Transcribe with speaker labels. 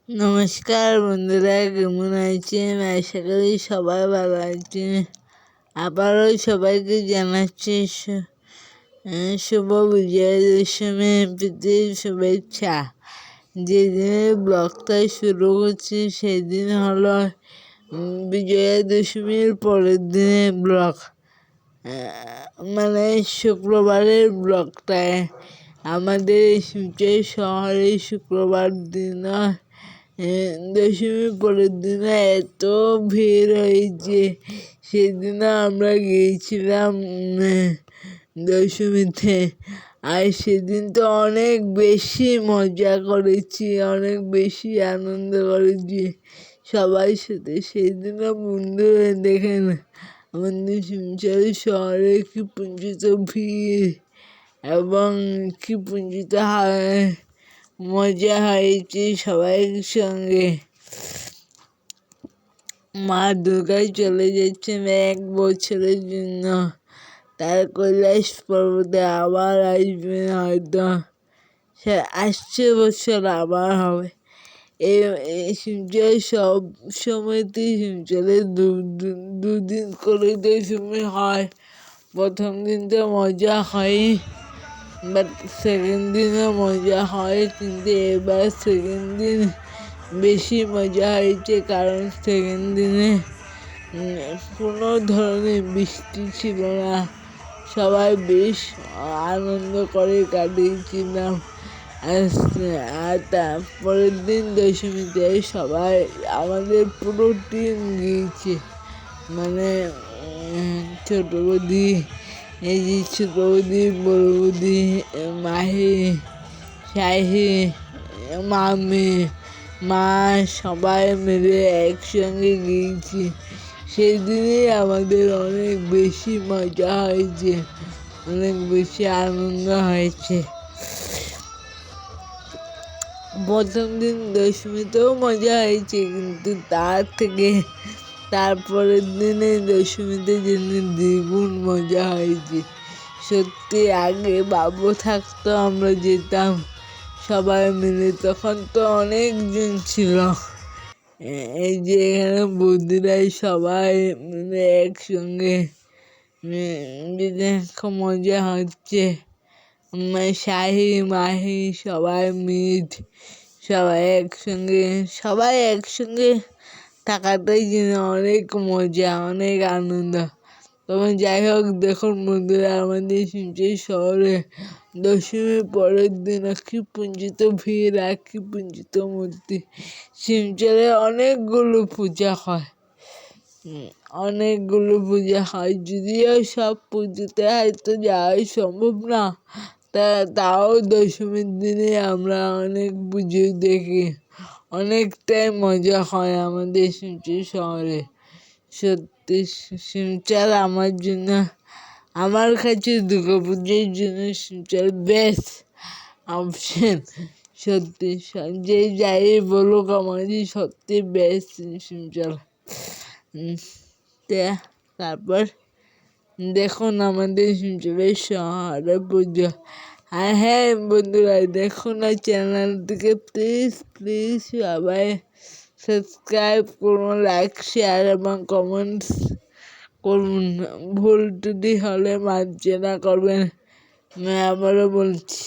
Speaker 1: নমস্কার বন্ধুরা, কেমন আছেন? আশা করি সবাই ভালো আছেন। আবারও সবাইকে জানাচ্ছি শুভ বিজয়া দশমীর প্রীতির শুভেচ্ছা। যেদিনে ব্লগটা শুরু করছি সেদিন হলো বিজয়া দশমীর পরের দিনের ব্লগ, মানে শুক্রবারের ব্লগটায়। আমাদের শিবচর শহরে শুক্রবার দিন দশমীর পরের দিনে এত ভিড় হয়েছে। সেদিনও আমরা গিয়েছিলাম দশমীতে, আর সেদিন তো অনেক বেশি মজা করেছি, অনেক বেশি আনন্দ করেছি সবার সাথে। সেদিনও বন্ধুরা দেখেন আমাদের শিবচর শহরে কি পুঞ্জিত ভিড় এবং কি পুঞ্জিত মজা হয়েছে সবাই সঙ্গে। মা দুর্গা চলে যাচ্ছেন 1 বছরের জন্য, তার কৈলাস পর্বতে আবার আসবেন হয়তো, সে আসছে বছর আবার হবে। এই শিবচর সব সময়তেই শিবচরে দুদিন করে দশমী হয়। প্রথম দিন তো মজা হয়, বাট সেকেন্ড দিনও মজা হয়, কিন্তু এবার সেকেন্ড দিন বেশি মজা হয়েছে, কারণ সেকেন্ড দিনে কোনো ধরনের বৃষ্টি ছিল না। সবাই বেশ আনন্দ করে কাটিয়েছিলাম। আর তারপরের দিন দশমীতে সবাই আমাদের পুরো টিম গিয়েছে, মানে ছোট বৌদি, এই যে ছোট বৌদি, বড় বৌদি, মাহি, শাহি, মামি, মা, সবাই মিলে একসঙ্গে গিয়েছি। সেদিনই আমাদের অনেক বেশি মজা হয়েছে, অনেক বেশি আনন্দ হয়েছে। প্রথম দিন দশমীতেও মজা হয়েছে, কিন্তু তারপরের দিনে দশমীতে যেদিন দ্বিগুণ মজা হয়েছে। সত্যি আগে বাবু থাকতো আমরা যেতাম সবাই মিলে, তখন তো অনেকজন ছিল। এই যে এখানে বৌদিরাই সবাই মিলে একসঙ্গে মজা হচ্ছে। শাহি, মাহি, সবাই সবাই একসঙ্গে থাকাটাই যেন অনেক মজা, অনেক আনন্দ। তবে যাই হোক, দেখুন বন্ধুরা, আমাদের শিবচর শহরে দশমীর পরের দিন কি পুঞ্জিত ভিড় আর কি পুঞ্জিত মূর্তি। শিবচরে অনেকগুলো পূজা হয়, যদিও সব পুজোতে হয়তো যাওয়াই সম্ভব না, তাও দশমীর দিনে আমরা অনেক পুজো দেখি। অনেকটাই মজা হয় আমাদের শিবচর শহরে। সত্যি শিবচর আমার কাছে দুর্গা পুজোর জন্য শিবচর বেস্ট অপশন। সত্যি যে যাই বলুক, আমারই সত্যি বেস্ট শিবচর। তারপর দেখুন আমাদের শিবচরের শহরে পুজো। আর হ্যাঁ বন্ধুরা, দেখুন না চ্যানেলটিকে প্লিজ সবাই সাবস্ক্রাইব করুন, লাইক, শেয়ার এবং কমেন্টস করুন। ভুল ত্রুটি হলে মার্জনা করবেন, আমি আবারও বলছি।